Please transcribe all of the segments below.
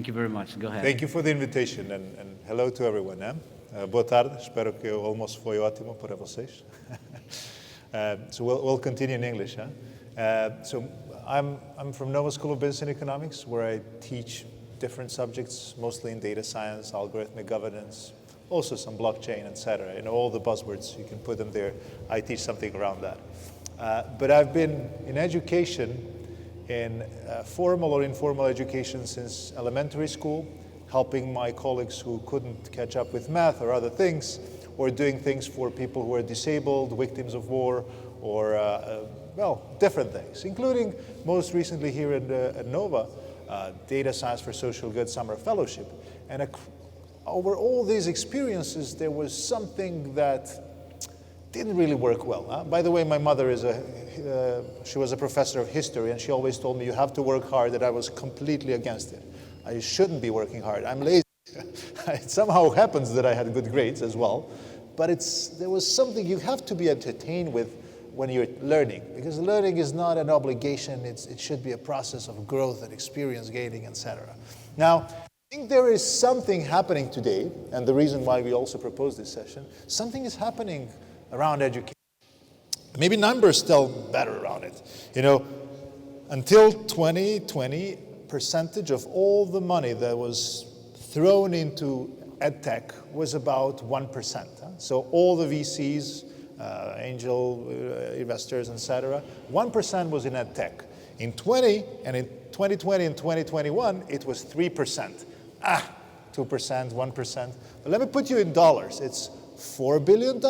Thank you very much. Go ahead. Thank you for the invitation and hello to everyone. Boa tarde. Espero que o almoço foi ótimo para vocês. So we'll continue in English. So I'm from Nova School of Business and Economics, where I teach different subjects, mostly in data science, algorithmic governance, also some blockchain, etc. All the buzzwords, you can put them there. I teach something around that. But I've been in education, in formal or informal education since elementary school, helping my colleagues who couldn't catch up with math or other things, or doing things for people who are disabled, victims of war, or well, different things, including most recently here at Nova, Data Science for Social Good Summer Fellowship. And over all these experiences, there was something that didn't really work well. By the way, my mother she was a professor of history, and she always told me you have to work hard, that I was completely against it. I shouldn't be working hard. I'm lazy. It somehow happens that I had good grades as well, but there was something you have to be entertained with when you're learning, because learning is not an obligation. It should be a process of growth and experience gaining, etc. Now, I think there is something happening today, and the reason why we also proposed this session, something is happening around education. Maybe numbers tell better around it. Until 2020, percentage of all the money that was thrown into edtech was about 1%. So all the VCs, angel investors, etc., 1% was in edtech. In 2020 and 2021, it was 3%. 2%, 1%. But let me put you in dollars. It's $4 billion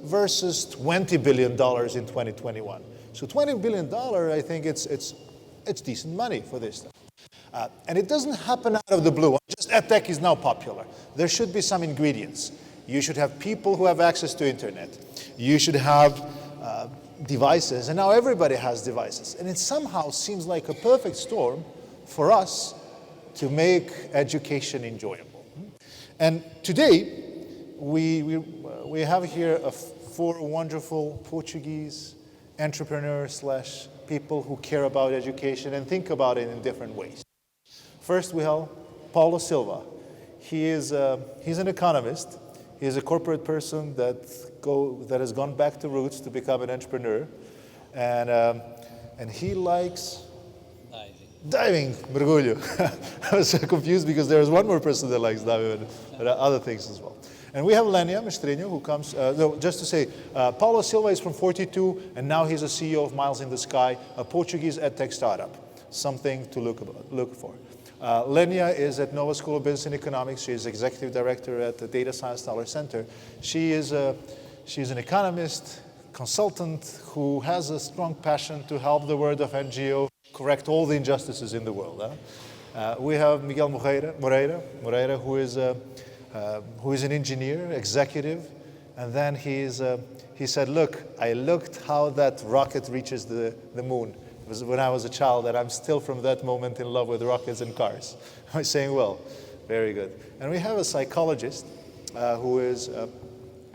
versus $20 billion in 2021. So $20 billion, I think it's decent money for this stuff. And it doesn't happen out of the blue. Just edtech is now popular. There should be some ingredients. You should have people who have access to internet. You should have devices, and now everybody has devices. And it somehow seems like a perfect storm for us to make education enjoyable. And today, we have here four wonderful Portuguese entrepreneurs / people who care about education and think about it in different ways. First, we have Paulo Silva. He's an economist. He's a corporate person that has gone back to roots to become an entrepreneur, and he likes diving, mergulho. I was so confused because there is one more person that likes diving, but other things as well. And we have Lénia, Mestrinho, who comes, just to say, Paulo Silva is from 42, and now he's a CEO of Miles in the Sky, a Portuguese edtech startup, something to look for. Lénia is at Nova School of Business and Economics. She's executive director at the Data Science Dollar Center. She's an economist, consultant, who has a strong passion to help the world of NGO correct all the injustices in the world. We have Miguel Moreira, who is an engineer, executive, and then he said, look, I looked how that rocket reaches the moon. It was when I was a child, and I'm still from that moment in love with rockets and cars. I'm saying, well, very good. And we have a psychologist who is,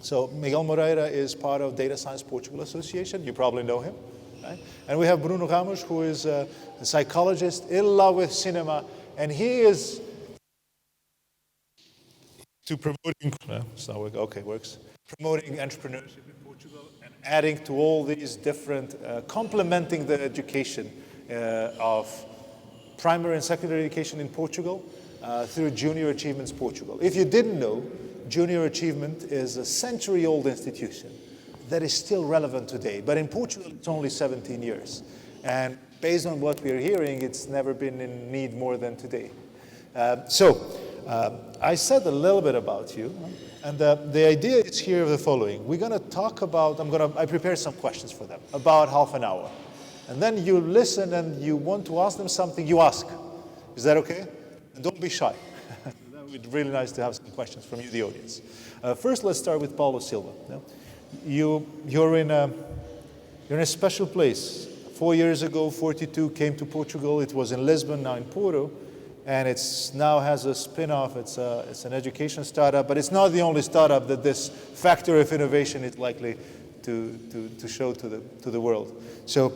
so Miguel Moreira is part of Data Science Portugal Association. You probably know him. Right? And we have Bruno Ramos, who is a psychologist in love with cinema, and he is promoting entrepreneurship in Portugal and adding to all these different, complementing the education of primary and secondary education in Portugal through Junior Achievements Portugal. If you didn't know, Junior Achievement is a century-old institution that is still relevant today. But in Portugal, it's only 17 years. And based on what we're hearing, it's never been in need more than today. I said a little bit about you, and the idea is here the following. We're going to talk about, I prepared some questions for them, about half an hour. And then you listen and you want to ask them something, you ask. Is that okay? And don't be shy. That would be really nice to have some questions from you, the audience. First, let's start with Paulo Silva. You're in a special place. 4 years ago, 42 came to Portugal. It was in Lisbon, now in Porto. And it's now has a spin-off. It's an education startup, but it's not the only startup that this factor of innovation is likely to show to the world. So,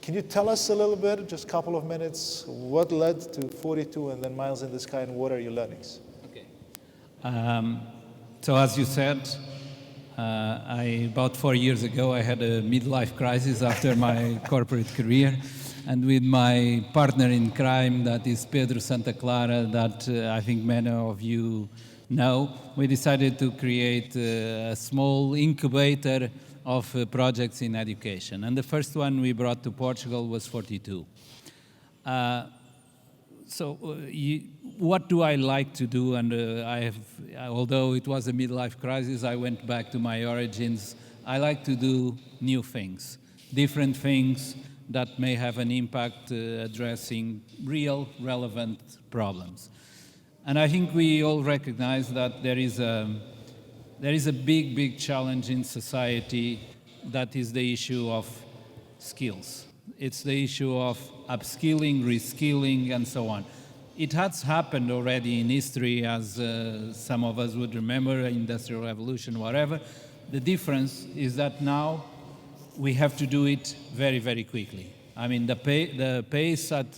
can you tell us a little bit, just a couple of minutes, what led to 42 and then Miles in the Sky, and what are your learnings? Okay. So as you said, about 4 years ago, I had a midlife crisis after my corporate career. And with my partner in crime, that is Pedro Santa Clara, that I think many of you know, we decided to create a small incubator of projects in education. And the first one we brought to Portugal was 42. What do I like to do? And although it was a midlife crisis, I went back to my origins. I like to do new things, different things that may have an impact addressing real, relevant problems. And I think we all recognize that there is a big, big challenge in society that is the issue of skills. It's the issue of upskilling, reskilling, and so on. It has happened already in history, as some of us would remember, Industrial Revolution, whatever. The difference is that now we have to do it very, very quickly. I mean, the pace at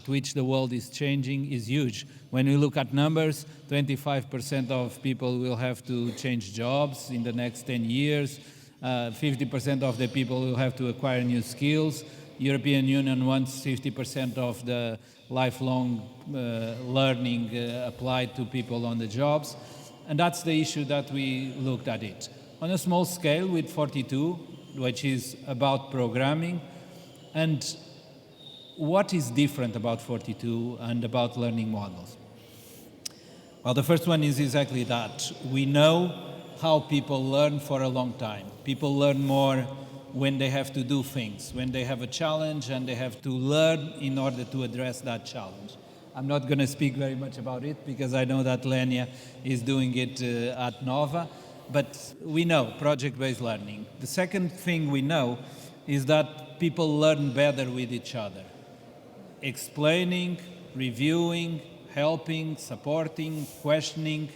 which the world is changing is huge. When we look at numbers, 25% of people will have to change jobs in the next 10 years. 50% of the people will have to acquire new skills. European Union wants 50% of the lifelong learning applied to people on the jobs. And that's the issue that we looked at it. On a small scale with 42, which is about programming. And what is different about 42 and about learning models? Well, the first one is exactly that. We know how people learn for a long time. People learn more when they have to do things, when they have a challenge and they have to learn in order to address that challenge. I'm not going to speak very much about it because I know that Lénia is doing it at Nova. But we know project-based learning. The second thing we know is that people learn better with each other. Explaining, reviewing, helping, supporting, questioning,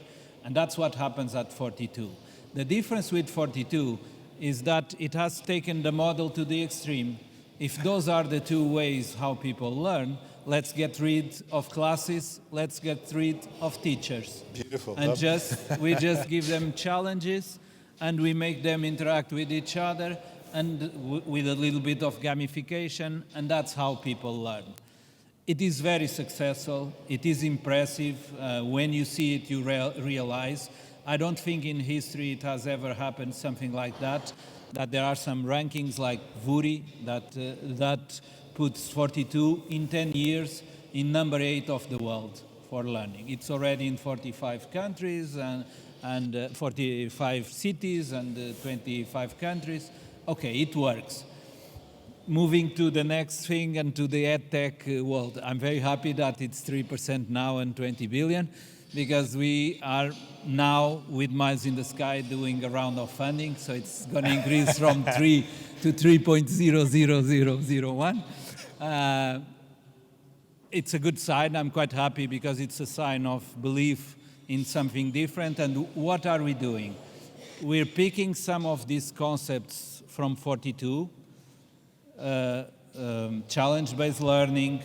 and that's what happens at 42. The difference with 42 is that it has taken the model to the extreme. If those are the two ways how people learn, let's get rid of classes, let's get rid of teachers. Beautiful. And we just give them challenges and we make them interact with each other and with a little bit of gamification, and that's how people learn. It is very successful, it is impressive. When you see it, you realize. I don't think in history it has ever happened something like that there are some rankings like Vuri that puts 42 in 10 years in number 8 of the world for learning. It's already in 45 countries and 45 cities and 25 countries. Okay, it works. Moving to the next thing and to the EdTech world, I'm very happy that it's 3% now and 20 billion, because we are now with Miles in the Sky doing a round of funding, so it's going to increase from 3 to 3.00001. It's a good sign. I'm quite happy because it's a sign of belief in something different. And what are we doing? We're picking some of these concepts from 42, challenge-based learning,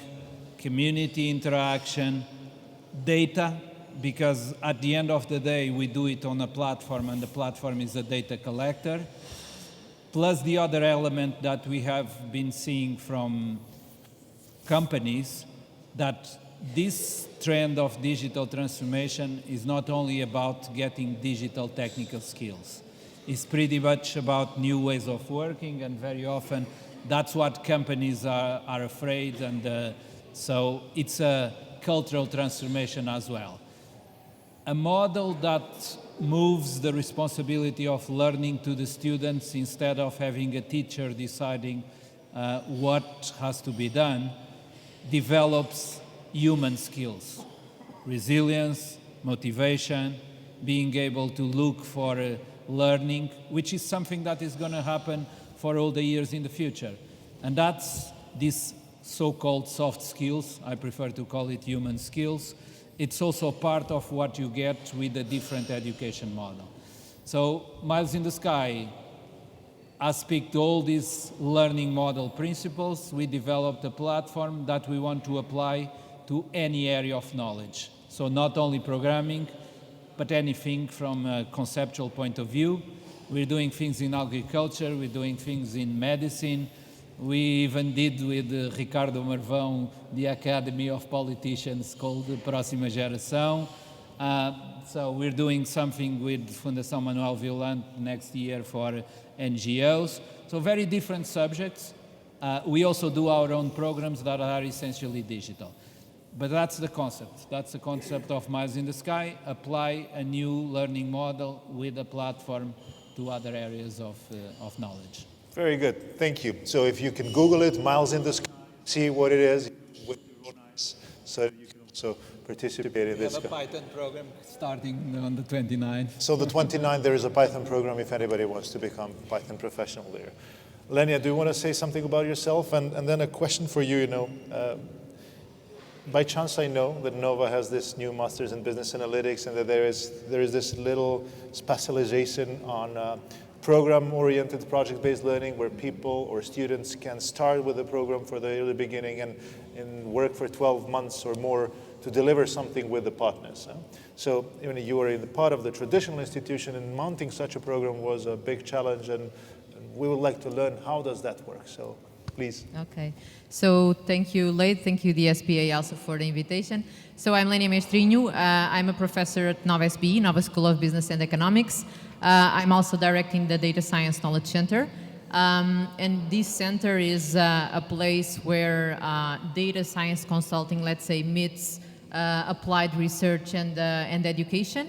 community interaction, data, because at the end of the day, we do it on a platform, and the platform is a data collector, plus the other element that we have been seeing from companies, that this trend of digital transformation is not only about getting digital technical skills. It's pretty much about new ways of working, and very often that's what companies are afraid, and so it's a cultural transformation as well. A model that moves the responsibility of learning to the students instead of having a teacher deciding what has to be done, develops human skills, resilience, motivation, being able to look for learning, which is something that is going to happen for all the years in the future. And that's this so-called soft skills. I prefer to call it human skills. It's also part of what you get with a different education model. So Miles in the Sky aspect to all these learning model principles, we developed a platform that we want to apply to any area of knowledge. So not only programming, but anything from a conceptual point of view. We're doing things in agriculture, we're doing things in medicine. We even did with Ricardo Marvão the Academy of Politicians called Próxima Geração. So we're doing something with Fundação Manuel Violante next year for NGOs. So very different subjects. We also do our own programs that are essentially digital. But that's the concept. That's the concept of Miles in the Sky. Apply a new learning model with a platform to other areas of knowledge. Very good, thank you. So if you can Google it, Miles in the Sky, see what it is with your own eyes, so you can also participate in this. We have a Python program starting on the 29th. So the 29th, there is a Python program if anybody wants to become Python professional there. Lénia, do you want to say something about yourself? And then a question for you, by chance I know that Nova has this new Masters in Business Analytics and that there is this little specialization on program-oriented project-based learning where people or students can start with a program for the early beginning and work for 12 months or more to deliver something with the partners. So you were in the part of the traditional institution, and mounting such a program was a big challenge, and we would like to learn how does that work. So please. Okay. So thank you, Leid. Thank you, the SPA, also for the invitation. So I'm Lénia Mestrinho. I'm a professor at Nova SBE, Nova School of Business and Economics. I'm also directing the Data Science Knowledge Center. And this center is a place where data science consulting, let's say, meets applied research and education.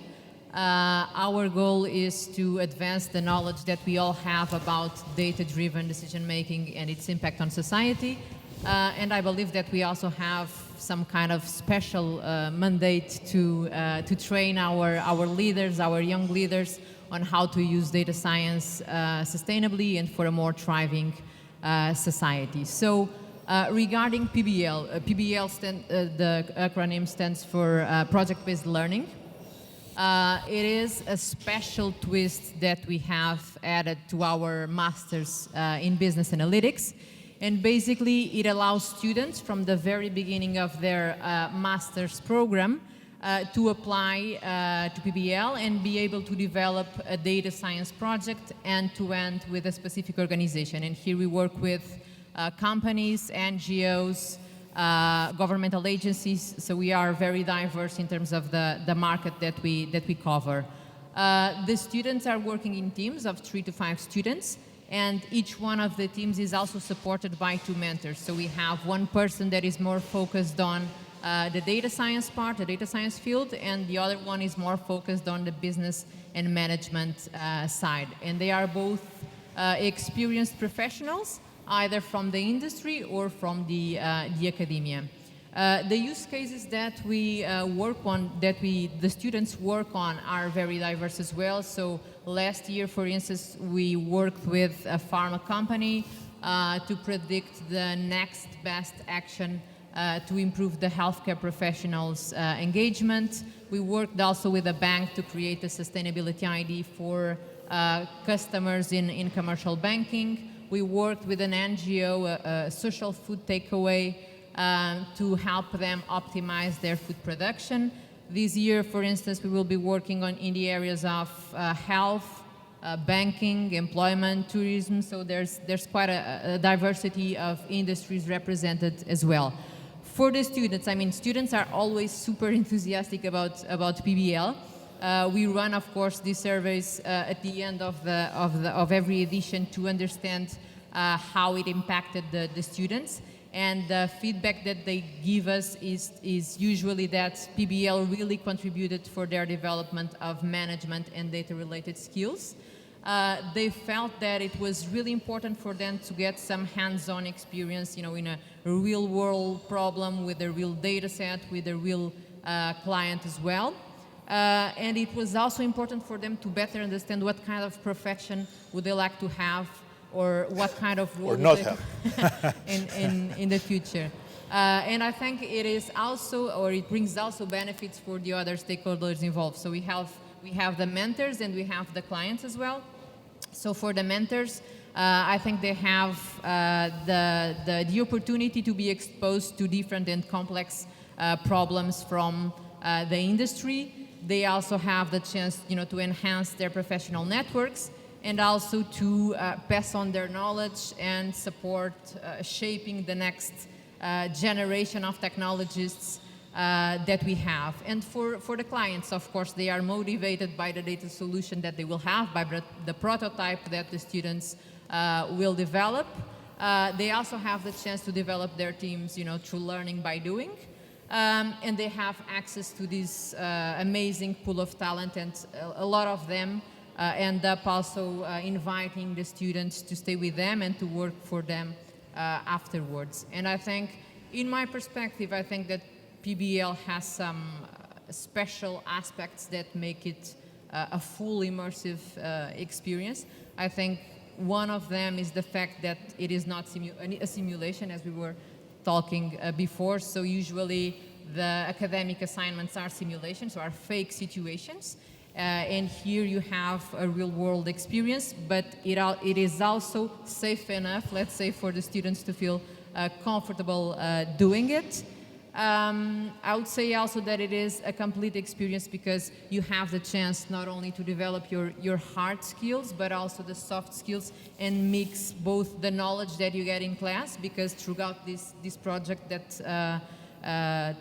Our goal is to advance the knowledge that we all have about data-driven decision-making and its impact on society. And I believe that we also have some kind of special mandate to train our leaders, our young leaders, on how to use data science sustainably and for a more thriving society. So regarding PBL, the acronym stands for Project-Based Learning. It is a special twist that we have added to our Masters in Business Analytics. And basically, it allows students from the very beginning of their master's program to apply to PBL and be able to develop a data science project end-to-end with a specific organization. And here we work with companies, NGOs, governmental agencies, so we are very diverse in terms of the market that we cover. The students are working in teams of 3 to 5 students, and each one of the teams is also supported by 2 mentors. So we have one person that is more focused on the data science part, the data science field, and the other one is more focused on the business and management side. And they are both experienced professionals, either from the industry or from the academia. The use cases that we work on, that the students work on, are very diverse as well. So last year, for instance, we worked with a pharma company to predict the next best action to improve the healthcare professionals' engagement. We worked also with a bank to create a sustainability ID for customers in commercial banking. We worked with an NGO, a social food takeaway, to help them optimize their food production. This year, for instance, we will be working in the areas of health, banking, employment, tourism. So there's quite a diversity of industries represented as well. For the students, I mean, students are always super enthusiastic about PBL. We run, of course, these surveys at the end of every edition to understand how it impacted the students. And the feedback that they give us is usually that PBL really contributed for their development of management and data-related skills. They felt that it was really important for them to get some hands-on experience, in a real-world problem with a real data set, with a real client as well. And it was also important for them to better understand what kind of profession would they like to have, or what kind of role or not have in the future. And I think it is also, or it brings also benefits for the other stakeholders involved. So we have the mentors and we have the clients as well. So for the mentors, I think they have the opportunity to be exposed to different and complex problems from the industry. They also have the chance, to enhance their professional networks and also to pass on their knowledge and support shaping the next generation of technologists that we have. And for the clients, of course, they are motivated by the data solution that they will have, by the prototype that the students will develop. They also have the chance to develop their teams, through learning by doing. And they have access to this amazing pool of talent, and a lot of them end up also inviting the students to stay with them and to work for them afterwards. And I think, in my perspective, I think that PBL has some special aspects that make it a full immersive experience. I think one of them is the fact that it is not a simulation, as we were talking before. So usually the academic assignments are simulations, or are fake situations. And here you have a real-world experience, but it is also safe enough, let's say, for the students to feel comfortable doing it. I would say also that it is a complete experience because you have the chance not only to develop your hard skills, but also the soft skills, and mix both the knowledge that you get in class, because throughout this project that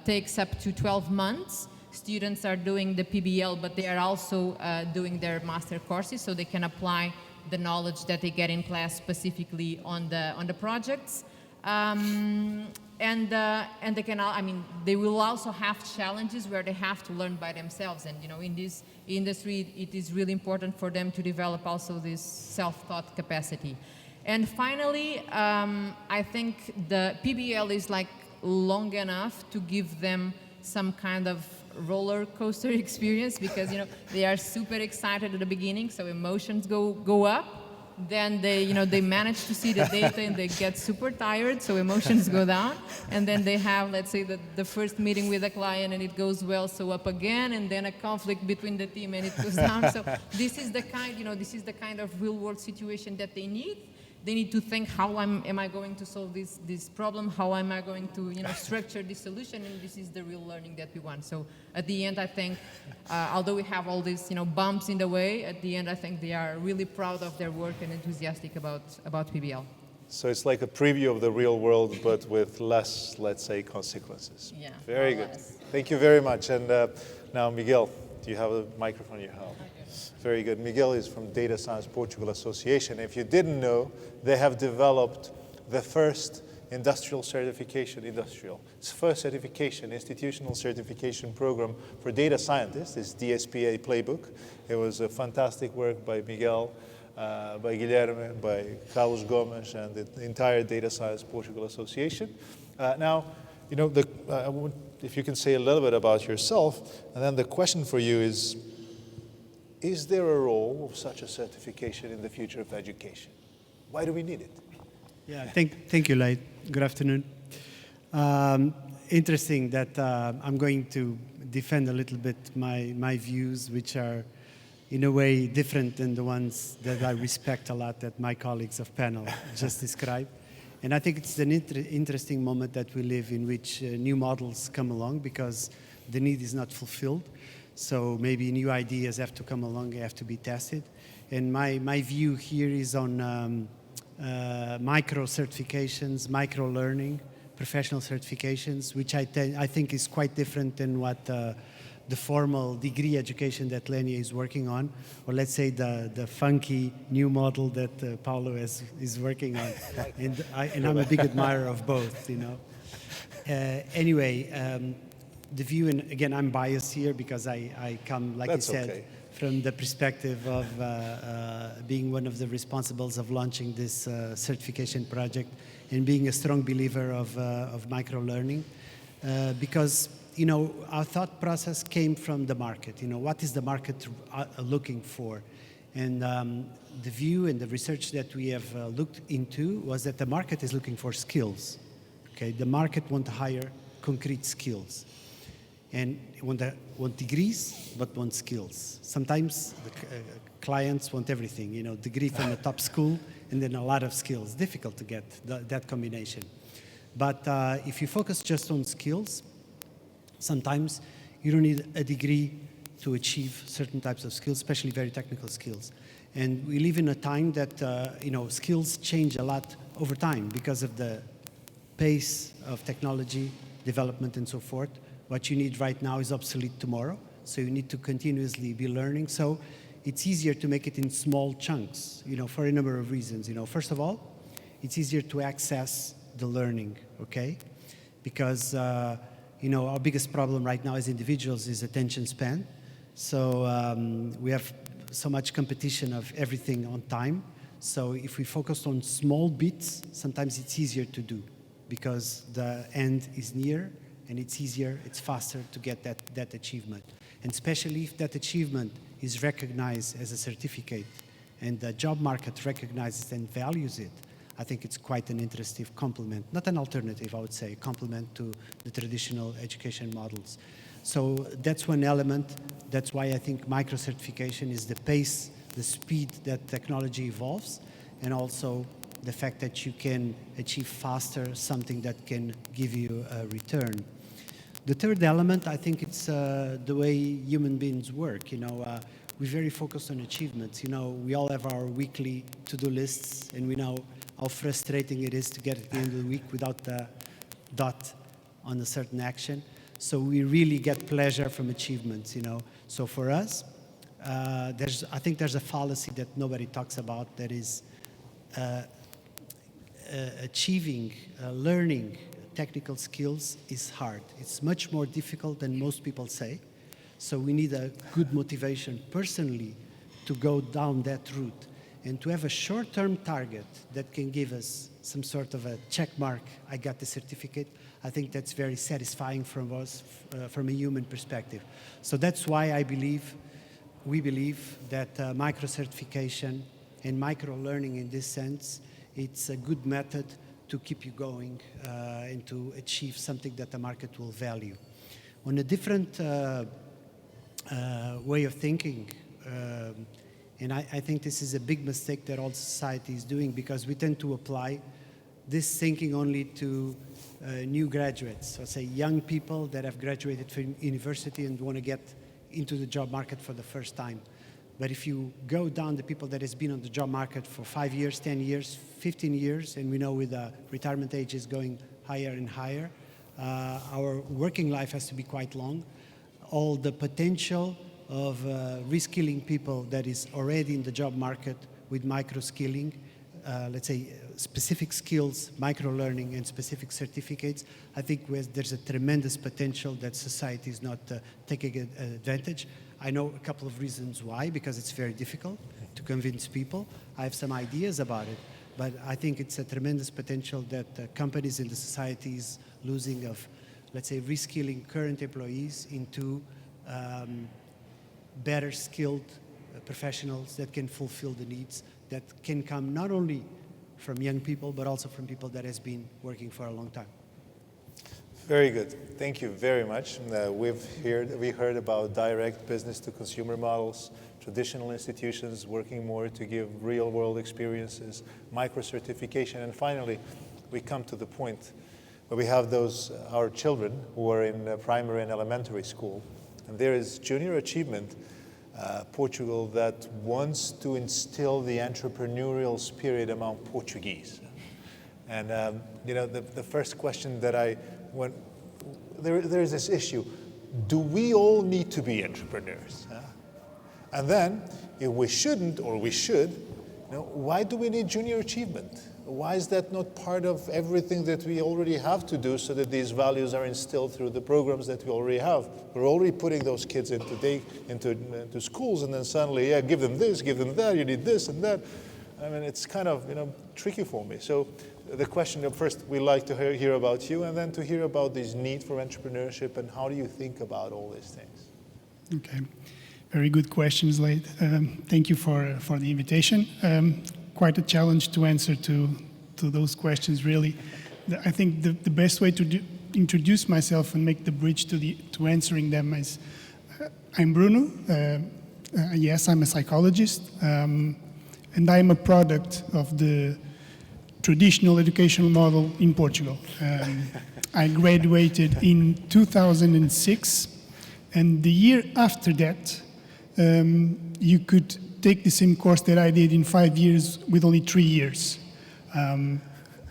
takes up to 12 months, students are doing the PBL, but they are also doing their master courses, so they can apply the knowledge that they get in class specifically on the projects. And they can, they will also have challenges where they have to learn by themselves. And in this industry, it is really important for them to develop also this self-taught capacity. And finally, I think the PBL is like long enough to give them some kind of roller coaster experience, because they are super excited at the beginning, so emotions go up. Then they manage to see the data and they get super tired, so emotions go down. And then they have, let's say, the first meeting with a client and it goes well, so up again, and then a conflict between the team and it goes down. So this is the kind of real world situation that they need. They need to think, how am I going to solve this problem? How am I going to structure this solution? And this is the real learning that we want. So at the end, I think, although we have all these bumps in the way, at the end, I think they are really proud of their work and enthusiastic about PBL. So it's like a preview of the real world, but with less, let's say, consequences. Yeah. Very good. Thank you very much. And now, Miguel, do you have a microphone? You have. Very good. Miguel is from Data Science Portugal Association. If you didn't know, they have developed the first institutional certification program for data scientists. It's DSPA Playbook. It was a fantastic work by Miguel, by Guilherme, by Carlos Gomes, and the entire Data Science Portugal Association. Now, if you can say a little bit about yourself, and then the question for you is there a role of such a certification in the future of education? Why do we need it? Yeah, thank you, Leid. Good afternoon. Interesting that I'm going to defend a little bit my views, which are in a way different than the ones that I respect a lot that my colleagues of panel just described. And I think it's an interesting moment that we live in, which new models come along because the need is not fulfilled. So maybe new ideas have to come along, have to be tested. And my view here is on micro certifications, micro learning, professional certifications, which I think is quite different than what the formal degree education that Lénia is working on, or let's say the funky new model that Paulo is working on. And I'm a big admirer of both, Anyway, the view, and again, I'm biased here because I come, like I said, okay, from the perspective of being one of the responsibles of launching this certification project and being a strong believer of micro-learning. Because, our thought process came from the market. What is the market looking for? And the view and the research that we have looked into was that the market is looking for skills. Okay, the market wants to hire concrete skills. and want degrees, but want skills. Sometimes the clients want everything, you know, degree from a top school and then a lot of skills. Difficult to get that combination. But if you focus just on skills, sometimes you don't need a degree to achieve certain types of skills, especially very technical skills. And we live in a time that, you know, skills change a lot over time because of the pace of technology, development, and so forth. What you need right now is obsolete tomorrow, so you need to continuously be learning. So it's easier to make it in small chunks, you know, for a number of reasons. You know, first of all, it's easier to access the learning, okay? Because, you know, our biggest problem right now as individuals is attention span. So we have so much competition of everything on time. So if we focus on small bits, sometimes it's easier to do because the end is near and it's easier, it's faster to get that achievement. And especially if that achievement is recognized as a certificate and the job market recognizes and values it, I think it's quite an interesting complement, not an alternative, I would say, complement to the traditional education models. So that's one element. That's why I think micro-certification is the pace, the speed that technology evolves, and also the fact that you can achieve faster something that can give you a return. The third element, I think it's the way human beings work. You know, we're very focused on achievements. You know, we all have our weekly to-do lists, and we know how frustrating it is to get at the end of the week without the dot on a certain action. So we really get pleasure from achievements, you know. So for us, I think there's a fallacy that nobody talks about, that is achieving, learning technical skills is hard. It's much more difficult than most people say. So we need a good motivation personally to go down that route and to have a short-term target that can give us some sort of a check mark, I got the certificate. I think that's very satisfying from us, from a human perspective. So that's why we believe that micro-certification and micro-learning in this sense, it's a good method to keep you going and to achieve something that the market will value. On a different way of thinking, and I think this is a big mistake that all society is doing, because we tend to apply this thinking only to new graduates, so say young people that have graduated from university and want to get into the job market for the first time. But if you go down the people that has been on the job market for 5 years, 10 years, 15 years, and we know with the retirement age is going higher and higher, our working life has to be quite long. All the potential of reskilling people that is already in the job market with micro-skilling, let's say specific skills, micro-learning, and specific certificates, I think there's a tremendous potential that society is not taking advantage. I know a couple of reasons why, because it's very difficult to convince people. I have some ideas about it, but I think it's a tremendous potential that companies in the society is losing of, let's say, reskilling current employees into better skilled professionals that can fulfill the needs that can come not only from young people, but also from people that has been working for a long time. Very good. Thank you very much. We heard about direct business-to-consumer models, traditional institutions working more to give real-world experiences, micro-certification, and finally, we come to the point where we have our children who are in primary and elementary school, and there is Junior Achievement Portugal that wants to instill the entrepreneurial spirit among Portuguese. And you know, the first question that there is this issue: do we all need to be entrepreneurs? And then, if we shouldn't, or we should, you know, why do we need Junior Achievement? Why is that not part of everything that we already have to do, so that these values are instilled through the programs that we already have? We're already putting those kids into schools, and then suddenly, yeah, give them this, give them that, you need this and that. I mean, it's kind of, you know, tricky for me. So the question of first, we like to hear about you, and then to hear about this need for entrepreneurship, and how do you think about all these things? Okay, very good questions, Leid. Thank you for the invitation. Quite a challenge to answer to those questions, really. I think the best way to introduce myself and make the bridge to answering them is, I'm Bruno. Yes, I'm a psychologist, and I'm a product of the traditional educational model in Portugal. I graduated in 2006, and the year after that, you could take the same course that I did in 5 years with only 3 years,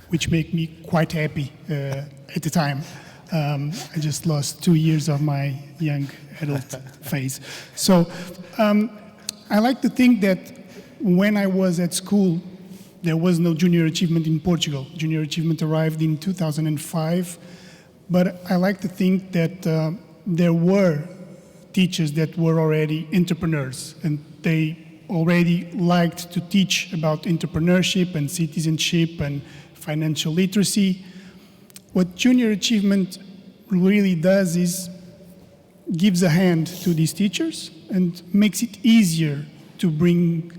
which made me quite happy at the time. I just lost 2 years of my young adult phase. So I like to think that when I was at school, there was no junior achievement in Portugal. Junior achievement arrived in 2005, but I like to think that there were teachers that were already entrepreneurs, and they already liked to teach about entrepreneurship and citizenship and financial literacy. What junior achievement really does is gives a hand to these teachers and makes it easier to bring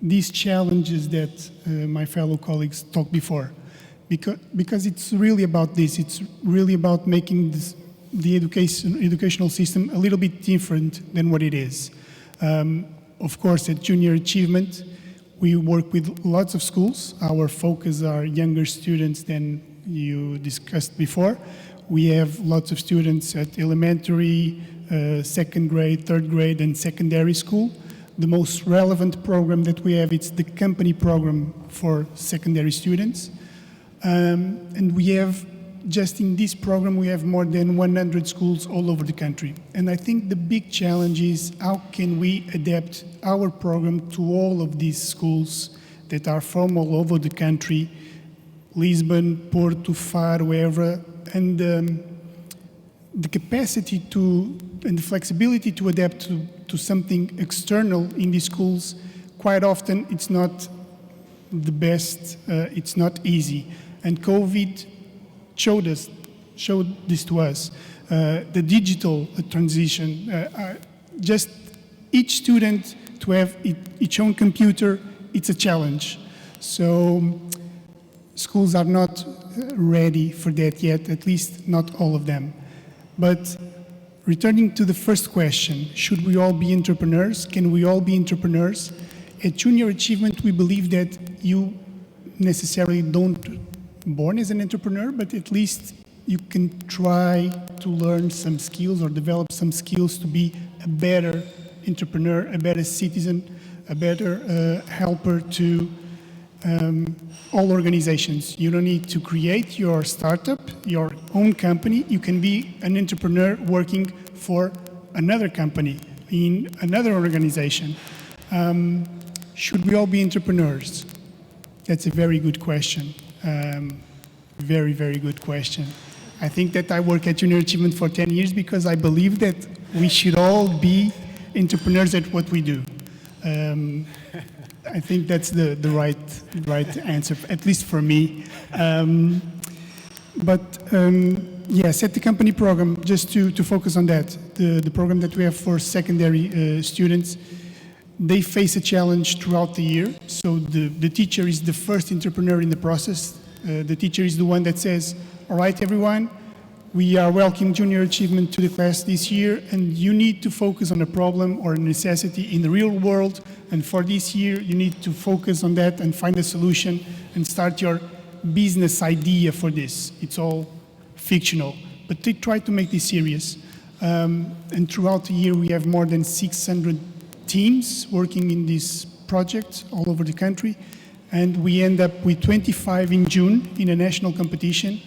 these challenges that my fellow colleagues talked before. Because it's really about this, it's really about making the educational system a little bit different than what it is. Of course, at Junior Achievement, we work with lots of schools. Our focus are younger students than you discussed before. We have lots of students at elementary, second grade, third grade, and secondary school. The most relevant program that we have is the company program for secondary students. And we have, just in this program, we have more than 100 schools all over the country. And I think the big challenge is how can we adapt our program to all of these schools that are from all over the country, Lisbon, Porto, Faro, wherever, and the capacity to, and the flexibility to adapt to something external in these schools, quite often it's not the best, it's not easy. And COVID showed this to us. The digital transition, just each student to have its own computer, it's a challenge. So schools are not ready for that yet, at least not all of them. But returning to the first question, should we all be entrepreneurs? Can we all be entrepreneurs? At Junior Achievement, we believe that you necessarily don't born as an entrepreneur, but at least you can try to learn some skills or develop some skills to be a better entrepreneur, a better citizen, a better helper to all organizations. You don't need to create your startup, your own company. You can be an entrepreneur working for another company, in another organization. Should we all be entrepreneurs? That's a very good question. Very, very good question. I think that I work at Junior Achievement for 10 years because I believe that we should all be entrepreneurs at what we do. I think that's the right answer, at least for me. Yes, at the company program, just to focus on that, the program that we have for secondary students, they face a challenge throughout the year. So the teacher is the first entrepreneur in the process. The teacher is the one that says, all right, everyone, we are welcoming Junior Achievement to the class this year, and you need to focus on a problem or a necessity in the real world. And for this year, you need to focus on that and find a solution and start your business idea for this. It's all fictional, but they try to make this serious. And throughout the year, we have more than 600 teams working in this project all over the country. And we end up with 25 in June in a national competition.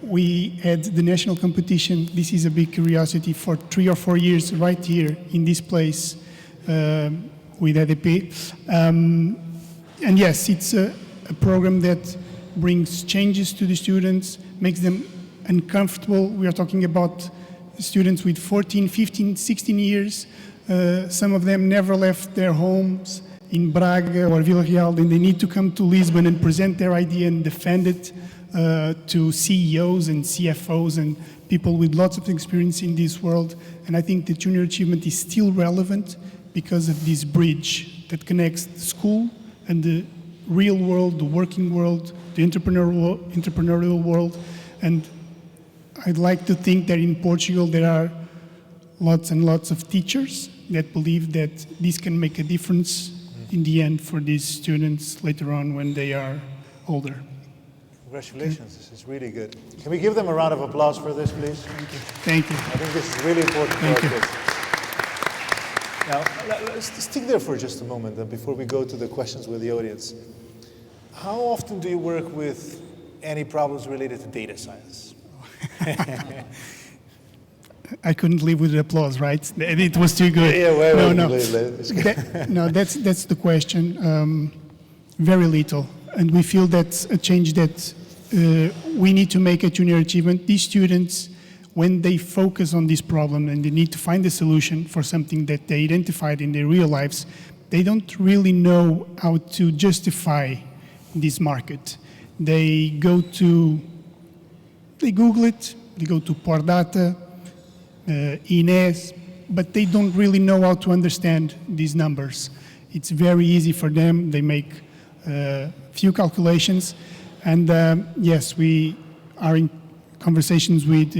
We had the national competition, this is a big curiosity, for 3 or 4 years right here in this place with ADP. And yes, it's a program that brings changes to the students, makes them uncomfortable. We are talking about students with 14, 15, 16 years. Some of them never left their homes in Braga or Vila Real, and they need to come to Lisbon and present their idea and defend it to CEOs and CFOs and people with lots of experience in this world. And I think the Junior Achievement is still relevant because of this bridge that connects the school and the real world, the working world, the entrepreneurial world. And I'd like to think that in Portugal there are lots and lots of teachers that believe that this can make a difference in the end for these students later on when they are older. Congratulations, this is really good. Can we give them a round of applause for this, please? Thank you. I think this is really important for our kids. Now, let's stick there for just a moment before we go to the questions with the audience. How often do you work with any problems related to data science? I couldn't live with the applause, right? It was too good. Yeah, No, that's the question. Very little. And we feel that's a change that we need to make at Junior Achievement. These students, when they focus on this problem and they need to find a solution for something that they identified in their real lives, they don't really know how to justify this market. They Google it, they go to Pordata, Inés, but they don't really know how to understand these numbers. It's very easy for them. They make few calculations, and yes, we are in conversations with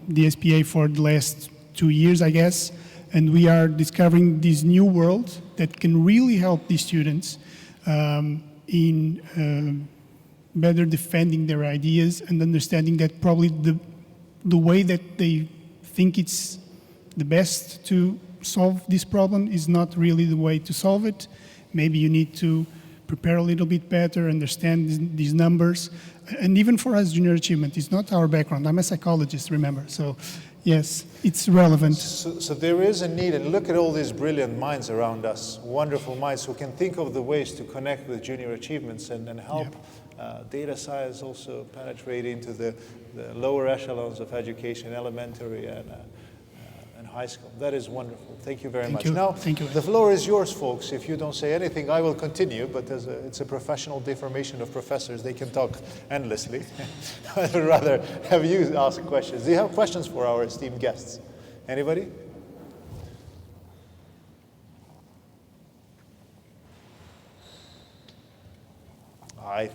the SPA for the last 2 years, I guess, and we are discovering this new world that can really help these students in better defending their ideas and understanding that probably the way that they think it's the best to solve this problem is not really the way to solve it. Maybe you need to prepare a little bit better, understand these numbers. And even for us, Junior Achievement, it's not our background. I'm a psychologist, remember. So yes, it's relevant. So there is a need, and look at all these brilliant minds around us, wonderful minds who can think of the ways to connect with Junior Achievements and help data science also penetrate into the lower echelons of education, elementary and high school. That is wonderful. Thank you very much. Now, the floor is yours, folks. If you don't say anything, I will continue, but it's a professional deformation of professors. They can talk endlessly. I would rather have you ask questions. Do you have questions for our esteemed guests? Anybody?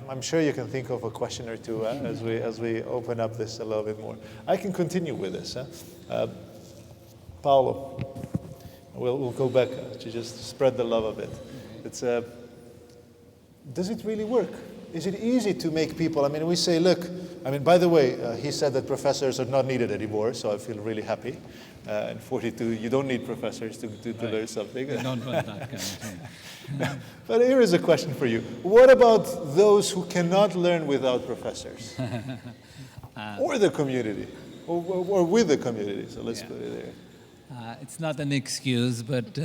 I'm sure you can think of a question or two as we open up this a little bit more. I can continue with this. Paulo, we'll go back to just spread the love a bit. Does it really work? Is it easy to make people, I mean, we say, look, I mean, by the way, he said that professors are not needed anymore, so I feel really happy. In 42, you don't need professors to learn something. I don't want that kind of thing. But here is a question for you. What about those who cannot learn without professors? Or the community, or with the community, so let's put it there. It's not an excuse, but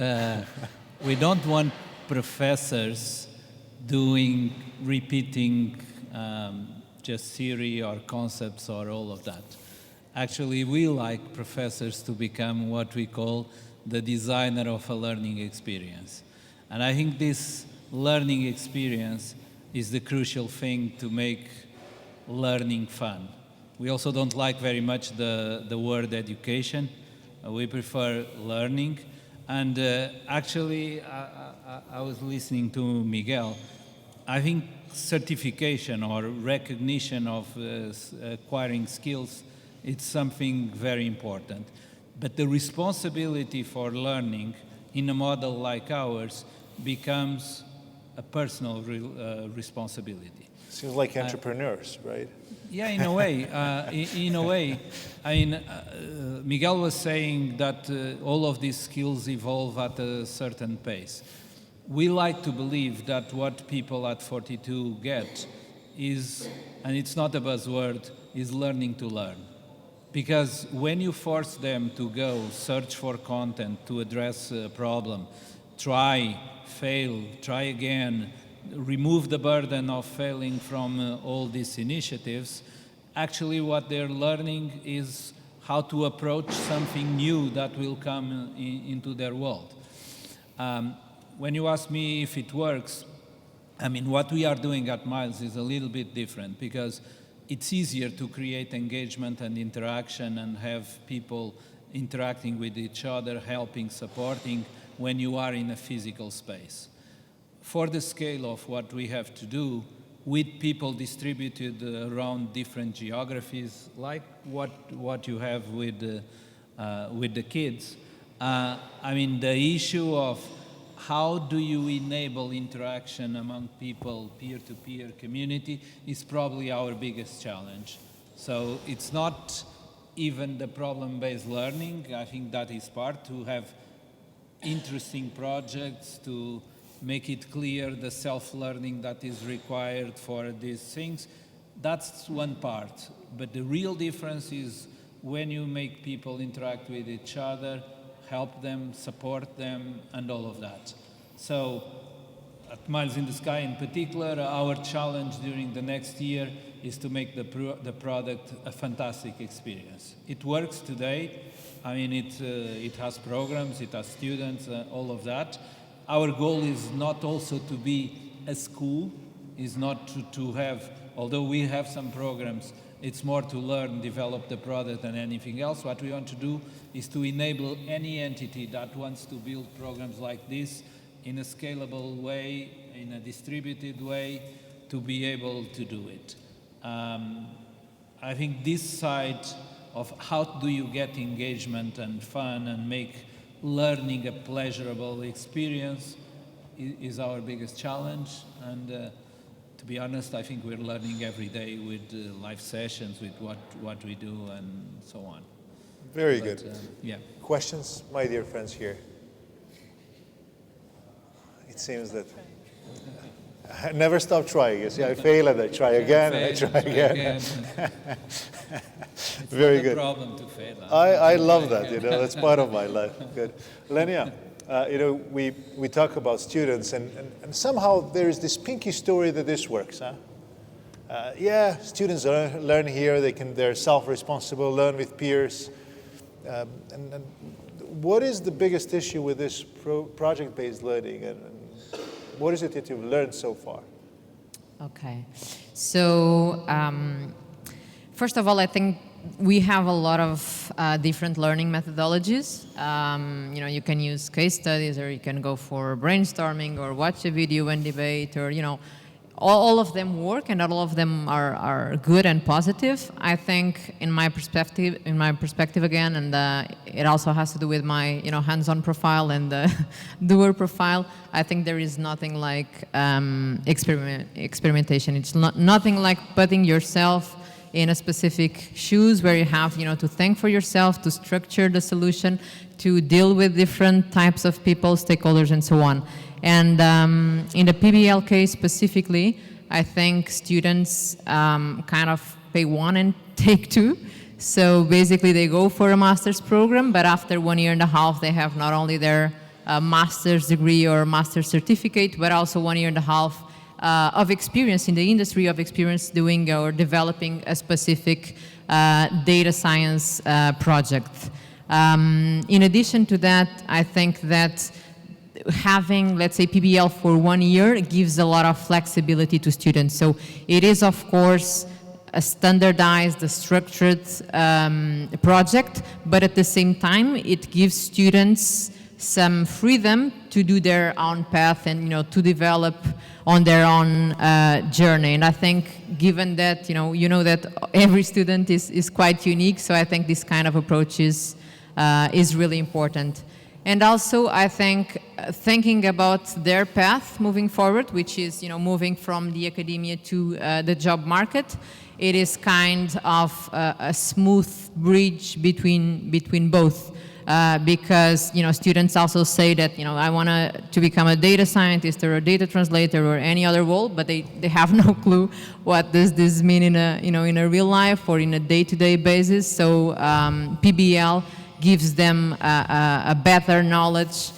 we don't want professors repeating just theory or concepts or all of that. Actually, we like professors to become what we call the designer of a learning experience. And I think this learning experience is the crucial thing to make learning fun. We also don't like very much the word education. We prefer learning. And actually, I was listening to Miguel. I think certification or recognition of acquiring skills, it's something very important. But the responsibility for learning in a model like ours becomes a personal responsibility. Seems like entrepreneurs, right? Yeah, in a way. In a way, I mean, Miguel was saying that all of these skills evolve at a certain pace. We like to believe that what people at 42 get is, and it's not a buzzword, is learning to learn. Because when you force them to go search for content to address a problem, try, fail, try again, remove the burden of failing from all these initiatives, actually what they're learning is how to approach something new that will come into their world. When you ask me if it works, I mean, what we are doing at Miles is a little bit different because it's easier to create engagement and interaction and have people interacting with each other, helping, supporting, when you are in a physical space. For the scale of what we have to do, with people distributed around different geographies, like what you have with the kids. I mean, the issue of how do you enable interaction among people, peer-to-peer community, is probably our biggest challenge. So it's not even the problem-based learning. I think that is part, to have interesting projects, to make it clear the self-learning that is required for these things. That's one part. But the real difference is when you make people interact with each other, help them, support them, and all of that. So at Miles in the Sky in particular, our challenge during the next year is to make the product a fantastic experience. It works today. I mean, it has programs, it has students, all of that. Our goal is not also to be a school, is not to have, although we have some programs, it's more to learn, develop the product than anything else. What we want to do is to enable any entity that wants to build programs like this in a scalable way, in a distributed way, to be able to do it. I think this side of how do you get engagement and fun and make learning a pleasurable experience is our biggest challenge. And to be honest, I think we're learning every day with live sessions, with what we do and so on. Very good. Yeah. Questions, my dear friends here? It seems that I never stop trying. You see, I fail and I try again and I try again. Very good. It's not a problem to fail. I love that, you know, that's part of my life. Good. Lénia, you know, we talk about students and somehow there is this pinky story that this works, huh? Yeah, students learn here, they're self-responsible, learn with peers. And what is the biggest issue with this project-based learning, and what is it that you've learned so far? Okay, so first of all, I think we have a lot of different learning methodologies. You know, you can use case studies, or you can go for brainstorming, or watch a video and debate, or, you know, all of them work, and all of them are good and positive. I think, in my perspective again, and it also has to do with my, you know, hands-on profile and the doer profile. I think there is nothing like experimentation. It's nothing like putting yourself in a specific shoes where you have, you know, to think for yourself, to structure the solution, to deal with different types of people, stakeholders, and so on. And in the PBL case specifically, I think students kind of pay one and take two. So basically they go for a master's program, but after 1 year and a half, they have not only their master's degree or master's certificate, but also 1 year and a half of experience in the industry, of experience doing or developing a specific data science project. In addition to that, I think that having, let's say, PBL for 1 year gives a lot of flexibility to students. So it is, of course, a standardized, a structured project, but at the same time, it gives students some freedom to do their own path and, you know, to develop on their own journey. And I think, given that, you know that every student is quite unique, so I think this kind of approach is really important. And also, I think, thinking about their path moving forward, which is, you know, moving from the academia to the job market, it is kind of a smooth bridge between both. Because, you know, students also say that, you know, I want to become a data scientist or a data translator or any other role, but they have no clue what does this mean in a, you know, in a real life or in a day-to-day basis. So PBL gives them a better knowledge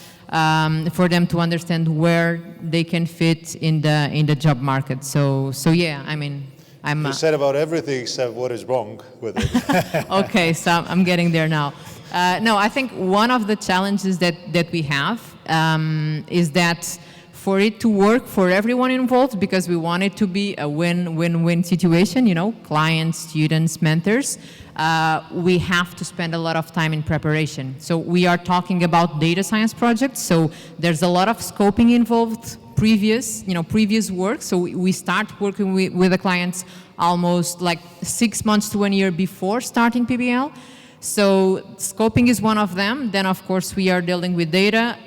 for them to understand where they can fit in the job market. So yeah, I mean, You said about everything except what is wrong with it. Okay, so I'm getting there now. No, I think one of the challenges that we have is that for it to work for everyone involved, because we want it to be a win-win-win situation, you know, clients, students, mentors, we have to spend a lot of time in preparation. So we are talking about data science projects, so there's a lot of scoping involved, previous work. So we start working with the clients almost like 6 months to 1 year before starting PBL. So scoping is one of them. Then of course we are dealing with data.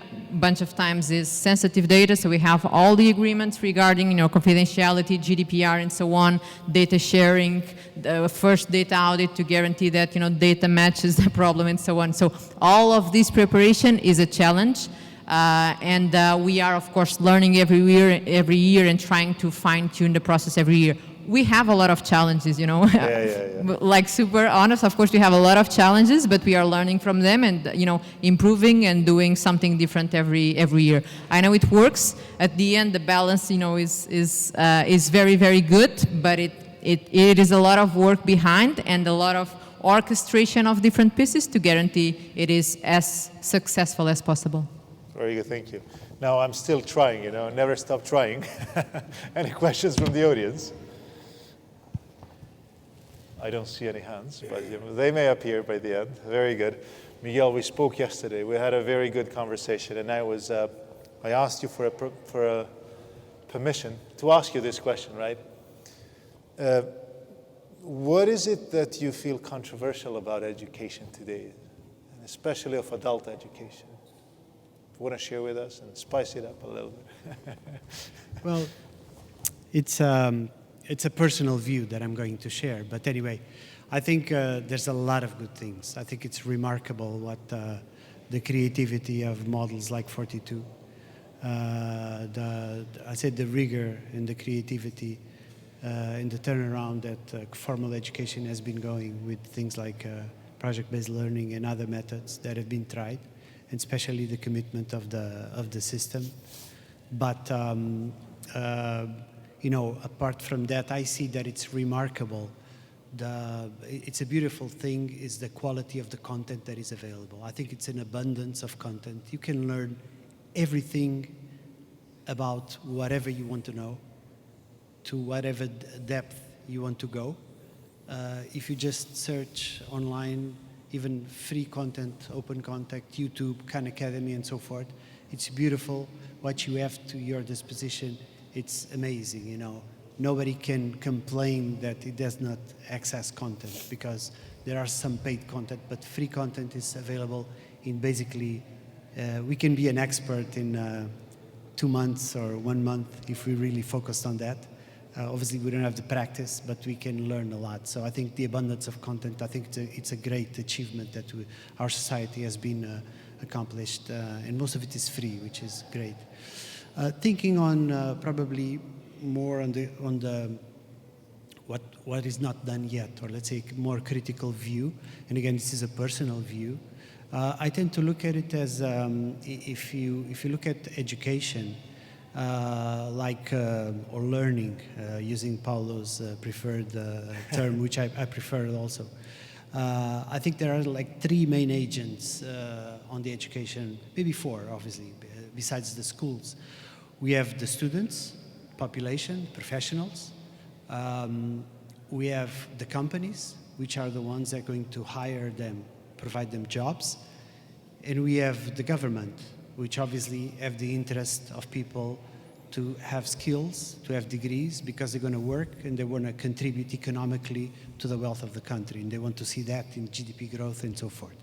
Bunch of times is sensitive data, so we have all the agreements regarding confidentiality, GDPR, and so on, data sharing, the first data audit to guarantee that data matches the problem, and so on. So all of this preparation is a challenge, and we are of course learning every year and trying to fine-tune the process every year. We have a lot of challenges, Yeah. Like super honest, of course we have a lot of challenges, but we are learning from them and improving and doing something different every year. I know it works. At the end, the balance, is very, very good, but it is a lot of work behind and a lot of orchestration of different pieces to guarantee it is as successful as possible. Very good, thank you. Now I'm still trying, never stop trying. Any questions from the audience? I don't see any hands, but they may appear by the end. Very good. Miguel, we spoke yesterday. We had a very good conversation, and I asked you for a permission to ask you this question, right? What is it that you feel controversial about education today, and especially of adult education? If you want to share with us and spice it up a little bit. Well, it's a personal view that I'm going to share. But anyway, I think there's a lot of good things. I think it's remarkable what the creativity of models like 42, I said the rigor and the creativity and the turnaround that formal education has been going with things like project-based learning and other methods that have been tried, and especially the commitment of the system. But apart from that, I see that it's remarkable. It's a beautiful thing is the quality of the content that is available. I think it's an abundance of content. You can learn everything about whatever you want to know, to whatever depth you want to go. If you just search online, even free content, open contact, YouTube, Khan Academy, and so forth, it's beautiful what you have to your disposition. It's amazing, Nobody can complain that it does not access content because there are some paid content, but free content is available in basically, we can be an expert in 2 months or 1 month if we really focused on that. Obviously, we don't have the practice, but we can learn a lot. So I think the abundance of content, I think it's a great achievement that our society has been accomplished, and most of it is free, which is great. Thinking on probably more on the what is not done yet, or let's say more critical view. And again, this is a personal view. I tend to look at it as if you look at education, or learning, using Paulo's preferred term, which I prefer also. I think there are like 3 main agents on the education, maybe 4, obviously, besides the schools. We have the students, population, professionals. We have the companies, which are the ones that are going to hire them, provide them jobs. And we have the government, which obviously have the interest of people to have skills, to have degrees, because they're going to work and they want to contribute economically to the wealth of the country. And they want to see that in GDP growth and so forth.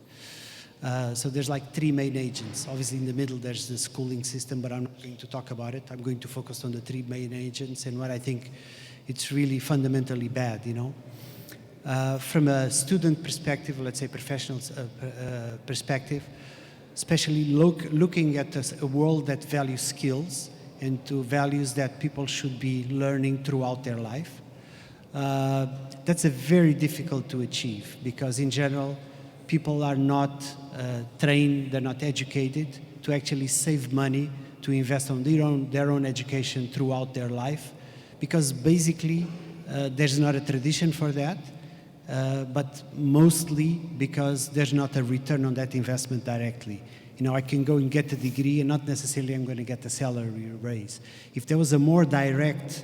So there's like 3 main agents. Obviously in the middle there's the schooling system, but I'm not going to talk about it. I'm going to focus on the 3 main agents and what I think it's really fundamentally bad, From a student perspective, let's say professional perspective, especially looking at a world that values skills and to values that people should be learning throughout their life. That's a very difficult to achieve because in general, people are not trained, they're not educated to actually save money to invest on their own education throughout their life, because basically there's not a tradition for that, but mostly because there's not a return on that investment directly. I can go and get a degree and not necessarily I'm going to get a salary raise. If there was a more direct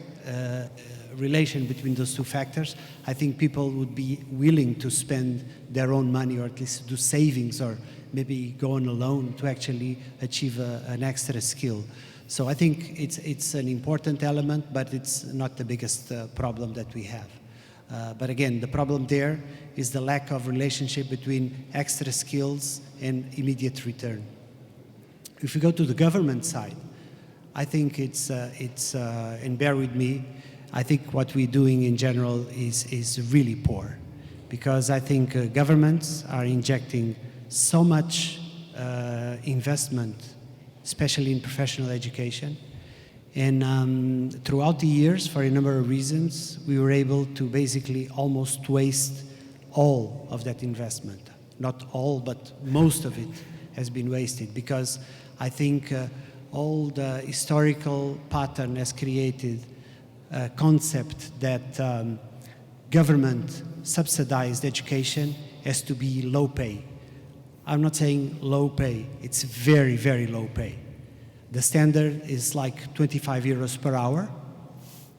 relation between those 2 factors, I think people would be willing to spend their own money or at least do savings or maybe go on a loan to actually achieve an extra skill. So I think it's an important element, but it's not the biggest problem that we have. But again, the problem there is the lack of relationship between extra skills and immediate return. If we go to the government side, I think and bear with me, I think what we're doing in general is really poor, because I think governments are injecting so much investment, especially in professional education. And throughout the years, for a number of reasons, we were able to basically almost waste all of that investment. Not all, but most of it has been wasted, because I think all the historical pattern has created a concept that government subsidized education has to be low pay. I'm not saying low pay, it's very, very low pay. The standard is like 25 euros per hour.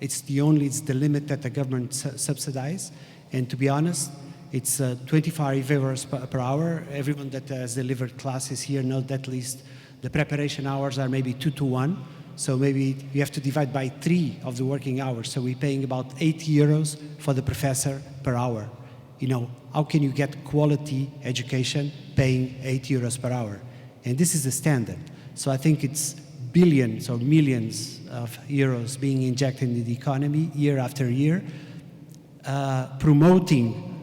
It's the limit that the government subsidizes. And to be honest, it's 25 euros per hour. Everyone that has delivered classes here knows that at least the preparation hours are maybe 2 to 1. So maybe you have to divide by 3 of the working hours. So we're paying about 8 euros for the professor per hour. You know, how can you get quality education paying 8 euros per hour? And this is the standard. So I think it's billions or millions of euros being injected into the economy year after year, promoting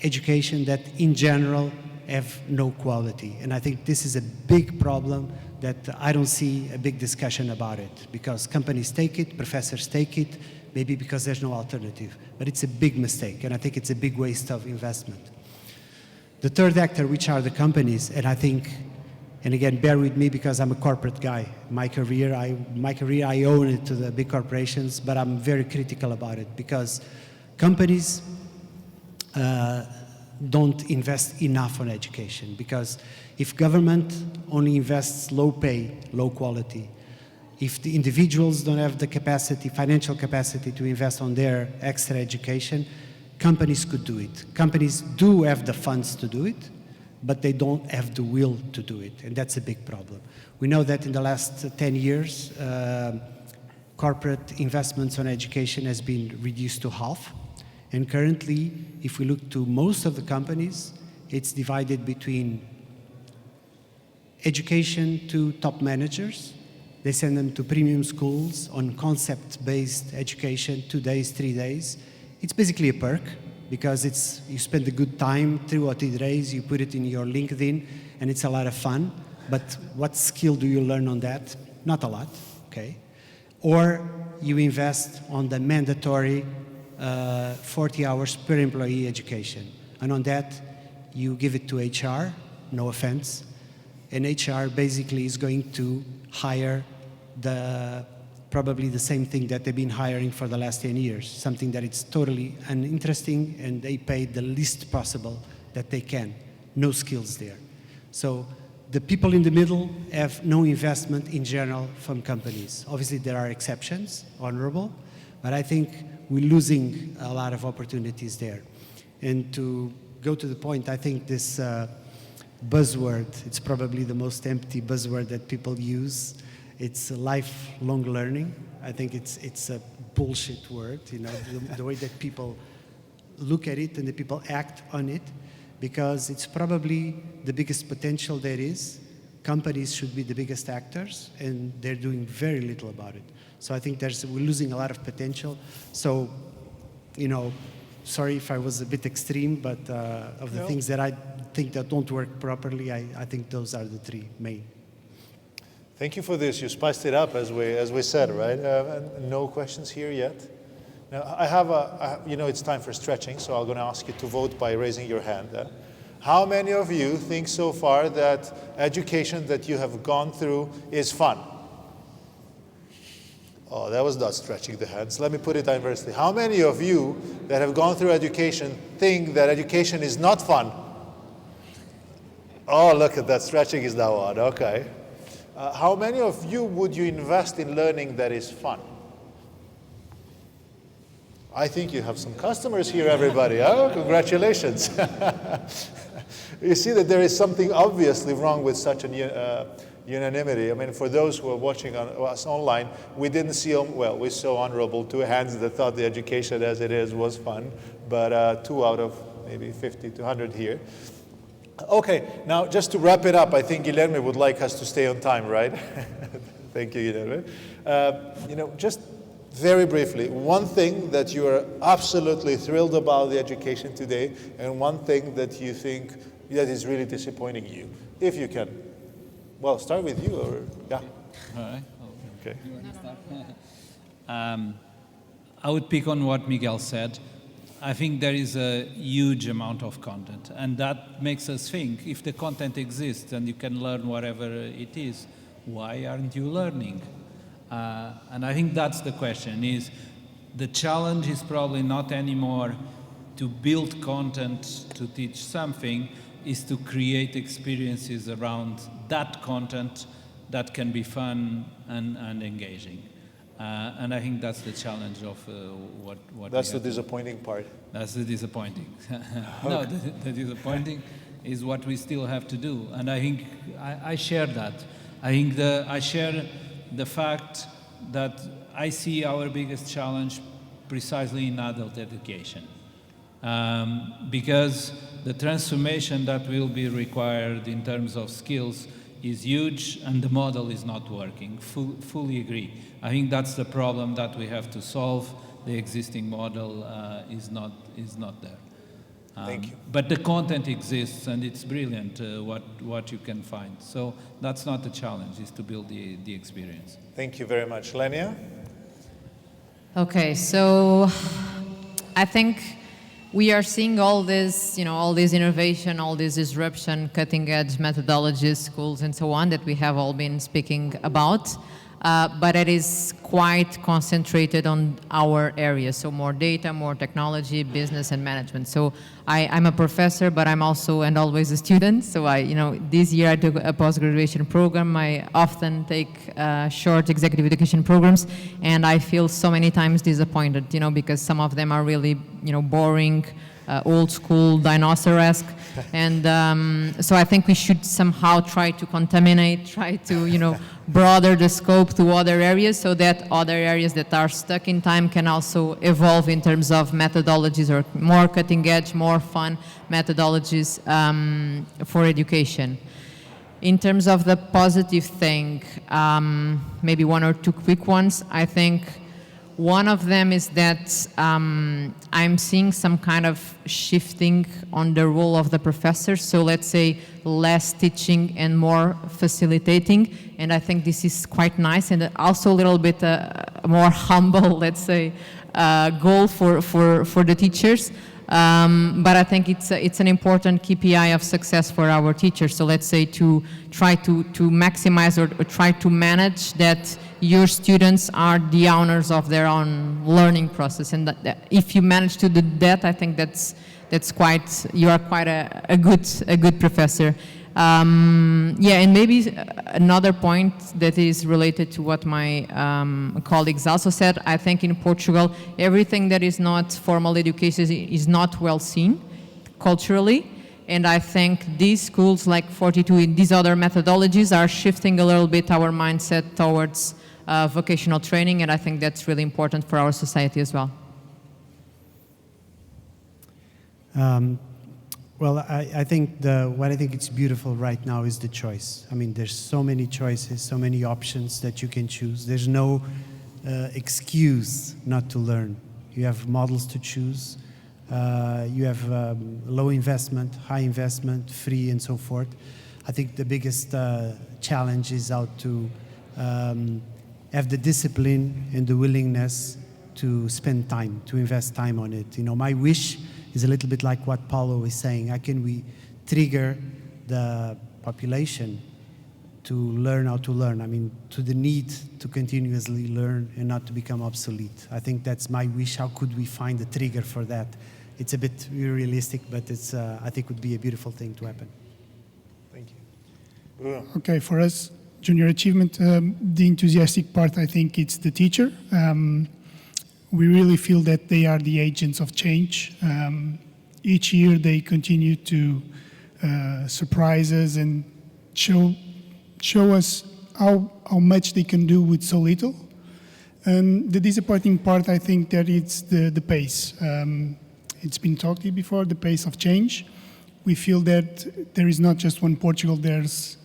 education that in general have no quality. And I think this is a big problem that I don't see a big discussion about it, because companies take it, professors take it, maybe because there's no alternative. But it's a big mistake, and I think it's a big waste of investment. The third actor, which are the companies, and I think, and again, bear with me because I'm a corporate guy. My career, I own it to the big corporations, but I'm very critical about it, because companies don't invest enough on education. Because if government only invests low pay, low quality, if the individuals don't have the capacity, financial capacity to invest on their extra education, companies could do it. Companies do have the funds to do it, but they don't have the will to do it, and that's a big problem. We know that in the last 10 years, corporate investments on education has been reduced to half, and currently, if we look to most of the companies, it's divided between education to top managers. They send them to premium schools on concept-based education, 2 days, 3 days. It's basically a perk, because you spend a good time, 3 or 3 days, you put it in your LinkedIn, and it's a lot of fun. But what skill do you learn on that? Not a lot, okay? Or you invest on the mandatory 40 hours per employee education. And on that, you give it to HR, no offense, and HR basically is going to hire probably the same thing that they've been hiring for the last 10 years, something that is totally uninteresting, and they pay the least possible that they can. No skills there. So the people in the middle have no investment in general from companies. Obviously, there are exceptions, honorable, but I think we're losing a lot of opportunities there. And to go to the point, I think this buzzword, it's probably the most empty buzzword that people use. It's lifelong learning. I think it's a bullshit word, you know, the way that people look at it and the people act on it, because it's probably the biggest potential there is. Companies should be the biggest actors, and they're doing very little about it. So I think we're losing a lot of potential. So, you know, sorry if I was a bit extreme, but of the things that I think that don't work properly, I think those are the 3 main. Thank you for this. You spiced it up, as we said, right? No questions here yet. Now, I have you know, it's time for stretching, so I'm going to ask you to vote by raising your hand. How many of you think so far that education that you have gone through is fun? Oh, that was not stretching the hands. Let me put it inversely. How many of you that have gone through education think that education is not fun? Oh, look at that. Stretching is now on. Okay. How many of you would you invest in learning that is fun? I think you have some customers here, everybody. Oh, congratulations. You see that there is something obviously wrong with such an unanimity. I mean, for those who are watching us online, we didn't see, well, we saw honorable 2 hands that thought the education as it is was fun, but 2 out of maybe 50 to 100 here. Okay, now just to wrap it up, I think Guilherme would like us to stay on time, right? Thank you, Guilherme. You know, just very briefly, one thing that you are absolutely thrilled about the education today, and one thing that you think that is really disappointing you, if you can. Well, start with you, or yeah. All right. Okay. You want to start? I would pick on what Miguel said. I think there is a huge amount of content, and that makes us think, if the content exists and you can learn whatever it is, why aren't you learning? And I think that's the question, is the challenge is probably not anymore to build content to teach something, is to create experiences around that content that can be fun and engaging. And I think that's the challenge of what That's the disappointing part. That's the disappointing. No, the disappointing is what we still have to do. And I think I share that. I think I share the fact that I see our biggest challenge precisely in adult education. Because the transformation that will be required in terms of skills is huge, and the model is not working. Fully agree. I think that's the problem that we have to solve. The existing model is not there. Thank you. But the content exists, and it's brilliant what you can find. So that's not the challenge, is to build the experience. Thank you very much. Lénia? Okay, so I think we are seeing all this, all this innovation, all this disruption, cutting-edge methodologies, schools, and so on that we have all been speaking about. But it is quite concentrated on our area, so more data, more technology, business, and management. So I'm a professor, but I'm also and always a student. So this year I took a post-graduation program. I often take short executive education programs, and I feel so many times disappointed, because some of them are really, boring, old school, dinosaur-esque. And so I think we should somehow try to contaminate, try to, broaden the scope to other areas, so that other areas that are stuck in time can also evolve in terms of methodologies, or more cutting edge, more fun methodologies for education. In terms of the positive thing, maybe 1 or 2 quick ones. I think one of them is that I'm seeing some kind of shifting on the role of the professor. So let's say less teaching and more facilitating. And I think this is quite nice, and also a little bit more humble, let's say, goal for the teachers. But I think it's an important KPI of success for our teachers. So let's say to try to maximize or try to manage that your students are the owners of their own learning process, and that if you manage to do that, I think you are quite a good professor. And maybe another point that is related to what my colleagues also said. I think in Portugal, everything that is not formal education is not well seen culturally. And I think these schools like 42 and these other methodologies are shifting a little bit our mindset towards vocational training, and I think that's really important for our society as well. Well, I think what I think it's beautiful right now is the choice. I mean, there's so many choices, so many options that you can choose. There's no excuse not to learn. You have models to choose. You have low investment, high investment, free, and so forth. I think the biggest challenge is how to have the discipline and the willingness to spend time, to invest time on it. My wish is a little bit like what Paulo is saying. How can we trigger the population to learn how to learn? I mean, to the need to continuously learn and not to become obsolete. I think that's my wish. How could we find a trigger for that? It's a bit realistic, but it's I think would be a beautiful thing to happen. Thank you. Bruno? Okay, for us, junior achievement, the enthusiastic part, I think it's the teacher. We really feel that they are the agents of change. each year they continue to surprise us and show us how much they can do with so little. And the disappointing part, I think, that it's the pace. It's been talked here before, the pace of change. We feel that there is not just one Portugal, there's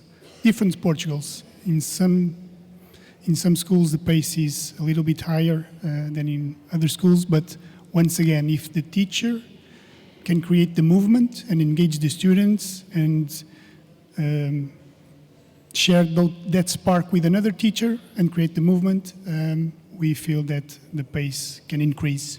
different Portugals. In some schools, the pace is a little bit higher than in other schools, but once again, if the teacher can create the movement and engage the students and share that spark with another teacher and create the movement, we feel that the pace can increase.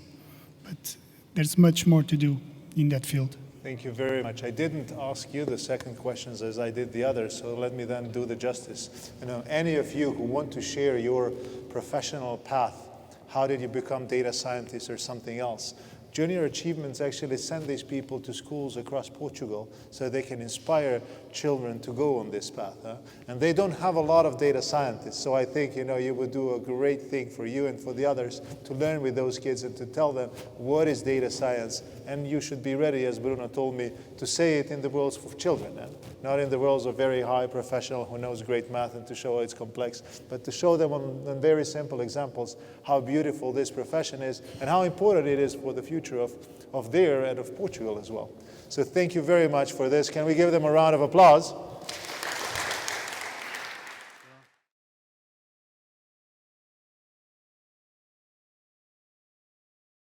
But there's much more to do in that field. Thank you very much. I didn't ask you the second questions as I did the others, so let me then do the justice. Any of you who want to share your professional path, how did you become data scientists or something else? Junior Achievements actually send these people to schools across Portugal so they can inspire children to go on this path. And they don't have a lot of data scientists, so I think you would do a great thing for you and for the others to learn with those kids and to tell them what is data science. And you should be ready, as Bruno told me, to say it in the worlds of children, not in the worlds of very high professional who knows great math and to show it's complex, but to show them on very simple examples how beautiful this profession is and how important it is for the future of there and of Portugal as well. So thank you very much for this. Can we give them a round of applause?